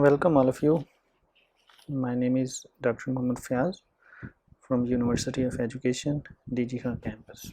Welcome all of you. My name is Dr. Muhammad Fayaz from University of Education, DG campus.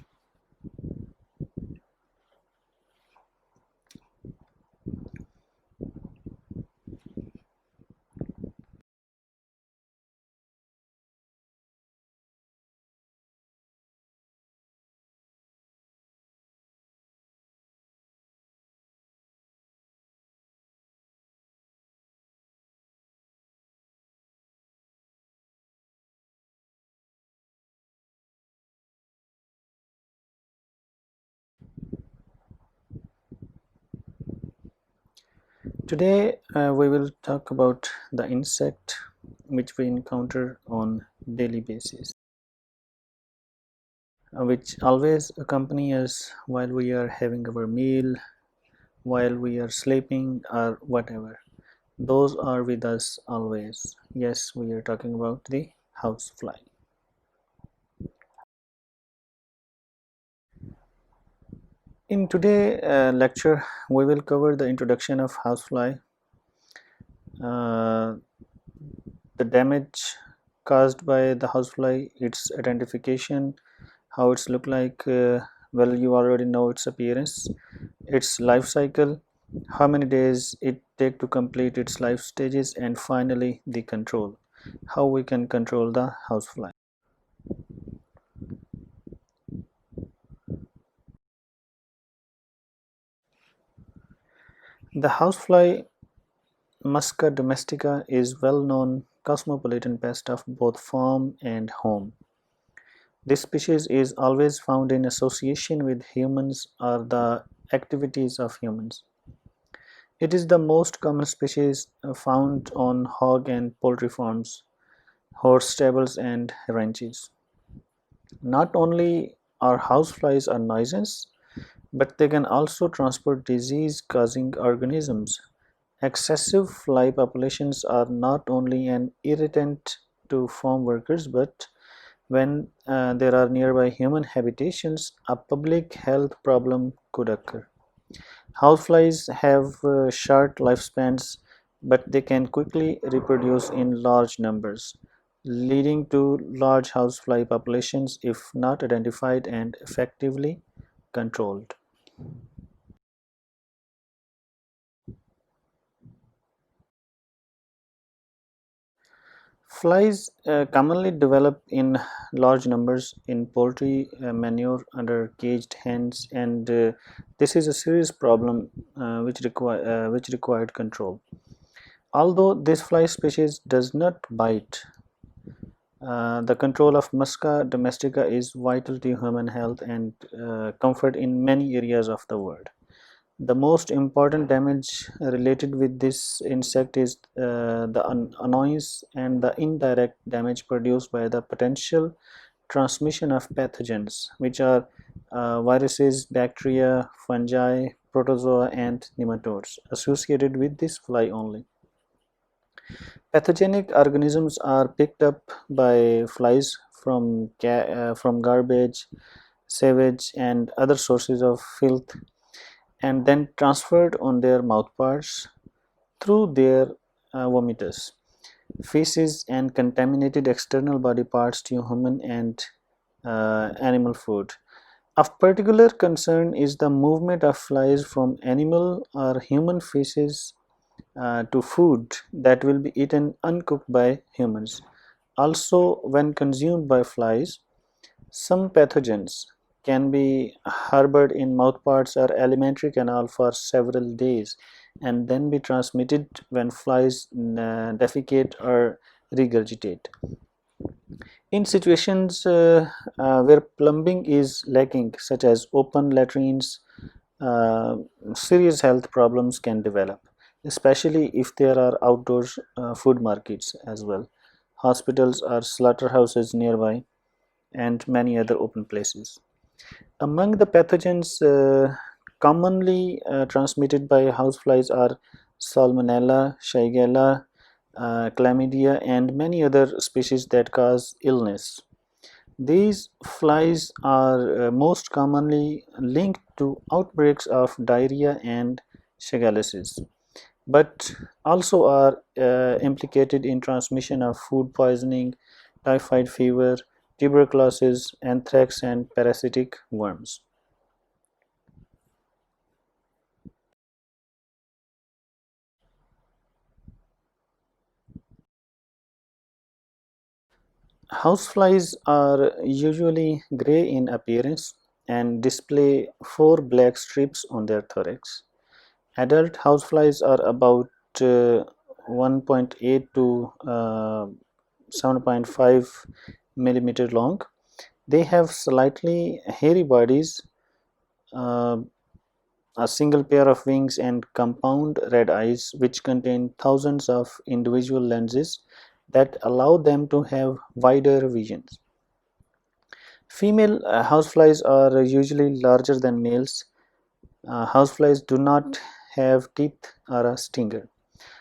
Today we will talk about the insect which we encounter on daily basis, which always accompany us while we are having our meal, while we are sleeping or whatever. Those are with us always. Yes, we are talking about the housefly. In today's lecture, we will cover the introduction of housefly, uh, the damage caused by the housefly, its identification, how it's look like. Well, you already know its appearance, its life cycle, how many days it take to complete its life stages, and finally the control, how we can control the housefly. The housefly Musca domestica is well-known cosmopolitan pest of both farm and home. This species is always found in association with humans or the activities of humans. It is the most common species found on hog and poultry farms, horse stables and ranches. Not only are houseflies a nuisance, but they can also transport disease-causing organisms. Excessive fly populations are not only an irritant to farm workers, but when there are nearby human habitations, a public health problem could occur. Houseflies have short lifespans, but they can quickly reproduce in large numbers, leading to large housefly populations if not identified and effectively controlled. Flies commonly develop in large numbers in poultry manure under caged hens, and this is a serious problem which required control. Although this fly species does not bite, the control of Musca domestica is vital to human health and comfort in many areas of the world. The most important damage related with this insect is the annoyance and the indirect damage produced by the potential transmission of pathogens, which are viruses, bacteria, fungi, protozoa, and nematodes associated with this fly only. Pathogenic organisms are picked up by flies from garbage, sewage, and other sources of filth, and then transferred on their mouthparts through their vomitus, feces, and contaminated external body parts to human and animal food. Of particular concern is the movement of flies from animal or human feces to food that will be eaten uncooked by humans. Also, when consumed by flies, some pathogens can be harbored in mouthparts or alimentary canal for several days and then be transmitted when flies defecate or regurgitate. In situations where plumbing is lacking, such as open latrines, uh, serious health problems can develop, especially if there are outdoor food markets as well, hospitals or slaughterhouses nearby, and many other open places. Among the pathogens commonly transmitted by houseflies are Salmonella, Shigella, Chlamydia, and many other species that cause illness. These flies are most commonly linked to outbreaks of diarrhea and shigellosis. but also are implicated in transmission of food poisoning, typhoid fever, tuberculosis, anthrax, and parasitic worms. Houseflies are usually gray in appearance and display four black strips on their thorax. Adult houseflies are about 1.8 to 7.5 millimeter long. They have slightly hairy bodies, uh, a single pair of wings, and compound red eyes, which contain thousands of individual lenses that allow them to have wider visions. Female houseflies are usually larger than males. Houseflies do not have teeth or a stinger.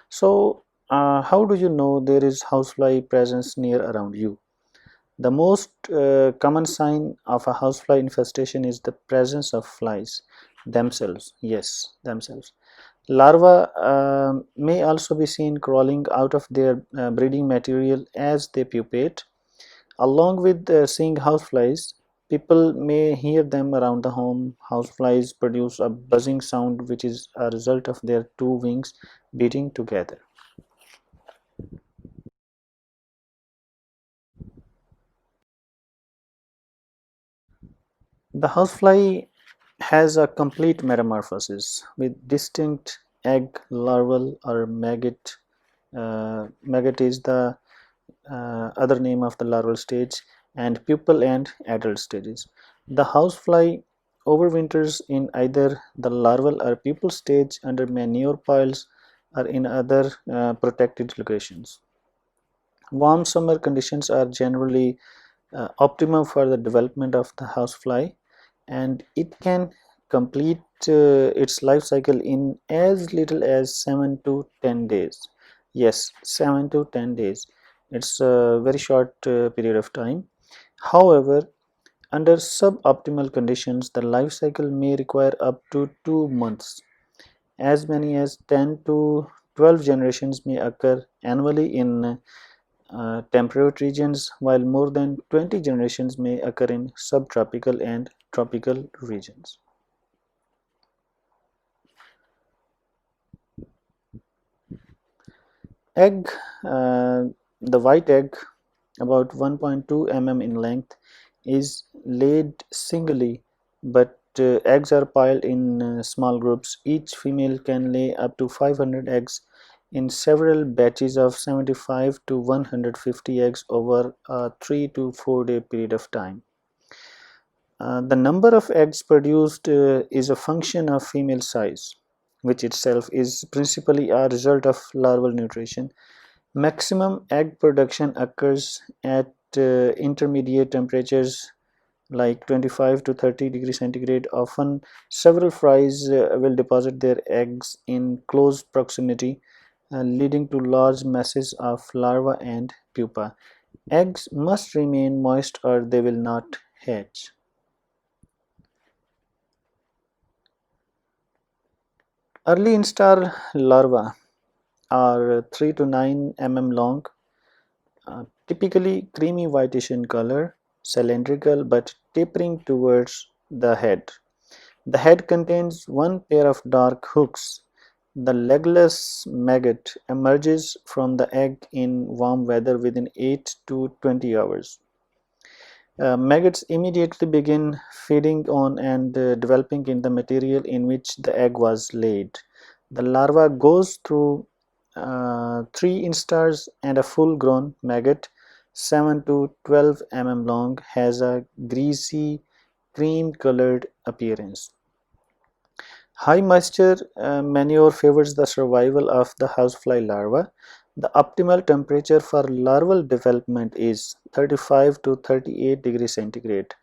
So, how do you know there is housefly presence near around you? The most common sign of a housefly infestation is the presence of flies themselves. Yes, themselves. Larvae may also be seen crawling out of their breeding material as they pupate. Along with seeing houseflies, people may hear them around the home. Houseflies produce a buzzing sound, which is a result of their two wings beating together. The housefly has a complete metamorphosis with distinct egg, larval, or maggot. Maggot is the other name of the larval stage, and pupal and adult stages. The housefly overwinters in either the larval or pupal stage under manure piles or in other protected locations. Warm summer conditions are generally optimum for the development of the housefly, and it can complete its life cycle in as little as 7 to 10 days. Yes, 7 to 10 days. It's a very short period of time. However, under suboptimal conditions, the life cycle may require up to 2 months. As many as 10 to 12 generations may occur annually in temperate regions, while more than 20 generations may occur in subtropical and tropical regions. Egg, uh, the white egg, about 1.2 mm in length, is laid singly, but eggs are piled in small groups. Each female can lay up to 500 eggs in several batches of 75 to 150 eggs over a 3 to 4 day period of time. The number of eggs produced is a function of female size, which itself is principally a result of larval nutrition. Maximum egg production occurs at intermediate temperatures like 25 to 30 degrees centigrade. Often, several flies will deposit their eggs in close proximity, leading to large masses of larvae and pupa. Eggs must remain moist or they will not hatch. Early instar larvae are 3 to 9 mm long, typically creamy whitish in color, cylindrical but tapering towards the head. The head contains one pair of dark hooks. The legless maggot emerges from the egg in warm weather within 8 to 20 hours. Maggots immediately begin feeding on and developing in the material in which the egg was laid. The larva goes through three instars, and a full grown maggot, 7 to 12 mm long, has a greasy cream colored appearance. High moisture manure favors the survival of the housefly larva. The optimal temperature for larval development is 35 to 38 degrees centigrade.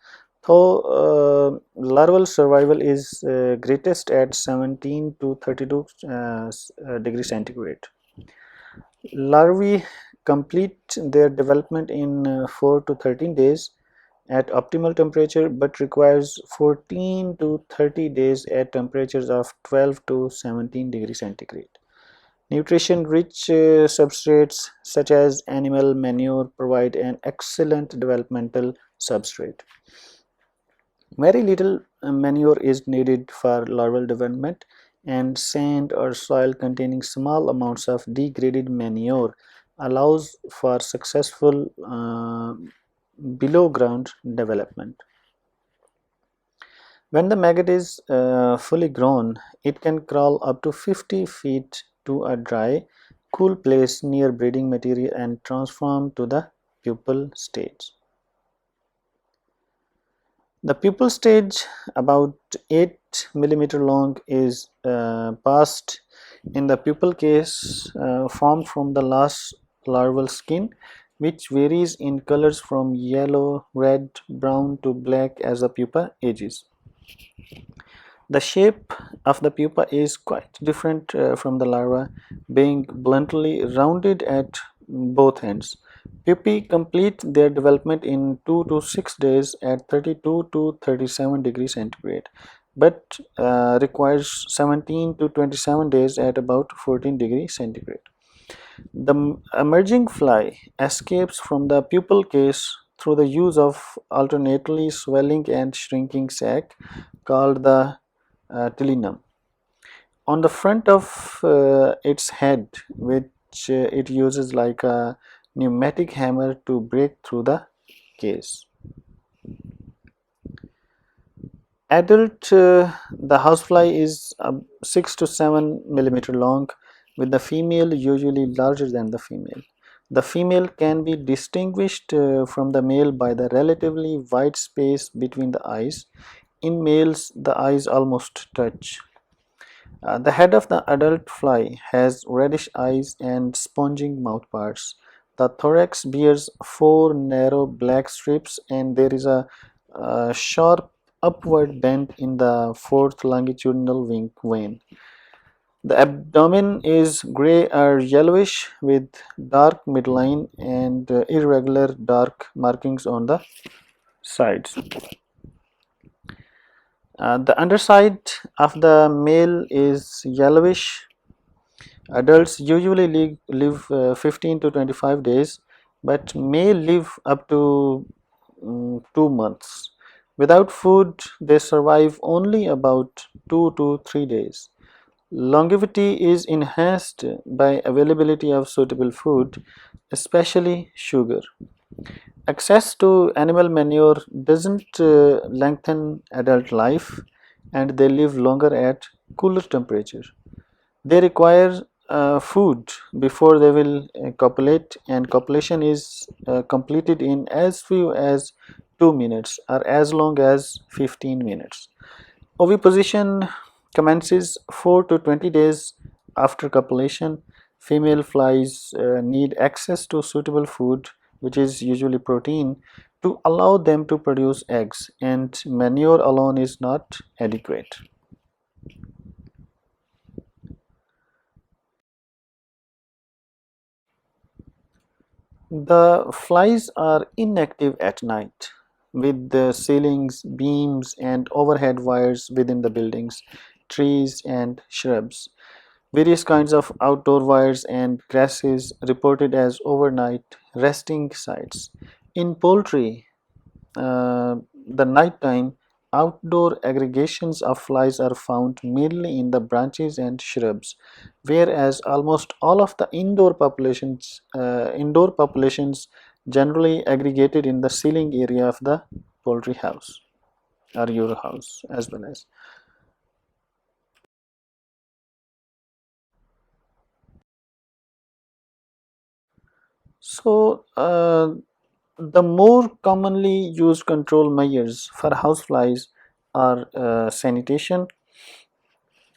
So, larval survival is greatest at 17 to 32 degrees centigrade. Larvae complete their development in 4 to 13 days at optimal temperature, but requires 14 to 30 days at temperatures of 12 to 17 degrees centigrade. Nutrition-rich substrates such as animal manure provide an excellent developmental substrate. Very little manure is needed for larval development, and sand or soil containing small amounts of degraded manure allows for successful below ground development. When the maggot is fully grown, it can crawl up to 50 feet to a dry, cool place near breeding material and transform to the pupal stage. The pupal stage, about 8 millimeter long, is passed in the pupal case formed from the last larval skin, which varies in colors from yellow, red, brown to black as the pupa ages. The shape of the pupa is quite different from the larva, being bluntly rounded at both ends. Pupae complete their development in 2 to 6 days at 32 to 37 degrees centigrade, but requires 17 to 27 days at about 14 degrees centigrade. The emerging fly escapes from the pupal case through the use of alternately swelling and shrinking sac called the tilinum on the front of its head, which it uses like a pneumatic hammer to break through the case. Adult the housefly is 6 to 7 millimeter long, with the female usually larger than the female. The female can be distinguished from the male by the relatively wide space between the eyes. In males, the eyes almost touch. The head of the adult fly has reddish eyes and sponging mouthparts. The thorax bears four narrow black strips, and there is a sharp upward bend in the fourth longitudinal wing vein. The abdomen is gray or yellowish with dark midline and irregular dark markings on the sides. The underside of the male is yellowish. Adults usually live 15 to 25 days, but may live up to 2 months. Without food, they survive only about 2 to 3 days. Longevity is enhanced by availability of suitable food, especially sugar. Access to animal manure doesn't lengthen adult life, and they live longer at cooler temperature. They require food before they will copulate, and copulation is completed in as few as 2 minutes or as long as 15 minutes. Oviposition commences 4 to 20 days after copulation. Female flies need access to suitable food, which is usually protein, to allow them to produce eggs, and manure alone is not adequate. The flies are inactive at night, with the ceilings, beams, and overhead wires within the buildings, trees, and shrubs. Various kinds of outdoor wires and grasses reported as overnight resting sites. In poultry, the nighttime outdoor aggregations of flies are found mainly in the branches and shrubs, whereas almost all of the indoor populations generally aggregated in the ceiling area of the poultry house or your house as well as. So the more commonly used control measures for houseflies are sanitation,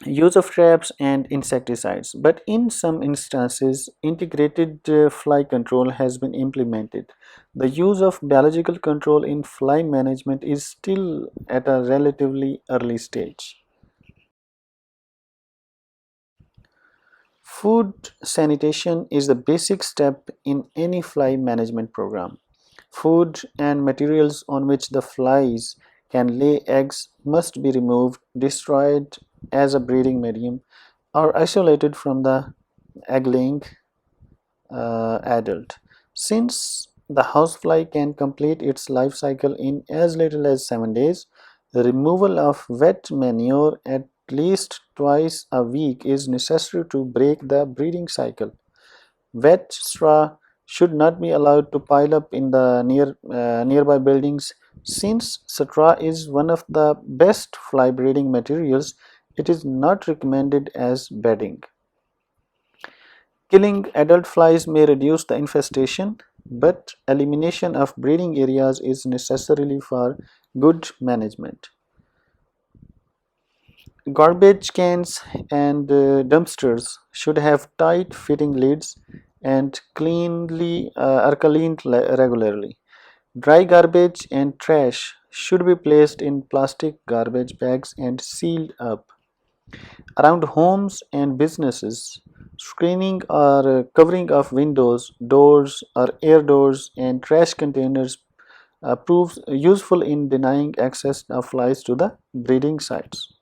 use of traps, and insecticides, but in some instances integrated fly control has been implemented. The use of biological control in fly management is still at a relatively early stage. Food sanitation is the basic step in any fly management program. Food and materials on which the flies can lay eggs must be removed, destroyed as a breeding medium, or isolated from the egg-laying adult. Since the housefly can complete its life cycle in as little as 7 days, the removal of wet manure at least twice a week is necessary to break the breeding cycle. Wet straw should not be allowed to pile up in the nearby buildings. Since straw is one of the best fly breeding materials, it is not recommended as bedding. Killing adult flies may reduce the infestation, but elimination of breeding areas is necessary for good management. Garbage cans and dumpsters should have tight fitting lids and are cleaned regularly. Dry garbage and trash should be placed in plastic garbage bags and sealed up. Around homes and businesses, screening or covering of windows, doors or air doors and trash containers proves useful in denying access of flies to the breeding sites.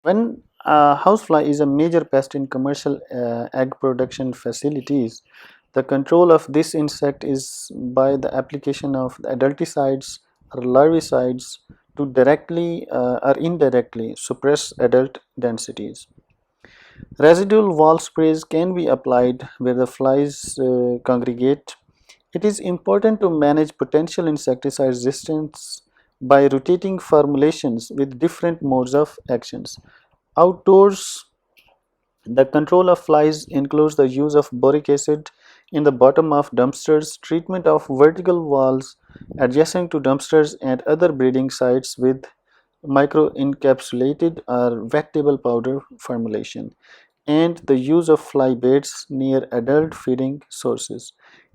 When a housefly is a major pest in commercial egg production facilities, the control of this insect is by the application of adulticides or larvicides to directly or indirectly suppress adult densities. Residual wall sprays can be applied where the flies congregate. It is important to manage potential insecticide resistance by rotating formulations with different modes of actions. Outdoors, the control of flies includes the use of boric acid in the bottom of dumpsters, treatment of vertical walls adjacent to dumpsters and other breeding sites with microencapsulated or vegetable powder formulation, and the use of fly baits near adult feeding sources.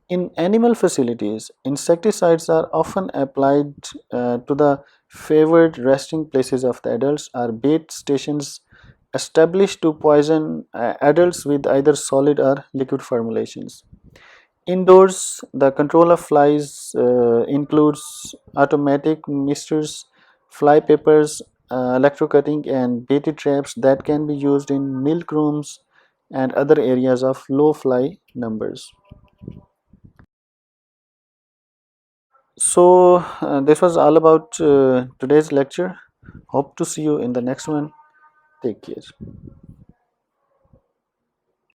In animal facilities, insecticides are often applied to the favored resting places of the adults or bait stations established to poison adults with either solid or liquid formulations. Indoors, the control of flies includes automatic misters, fly papers, electrocutting, and baited traps that can be used in milk rooms and other areas of low fly numbers. So, this was all about today's lecture. Hope to see you in the next one. Take care.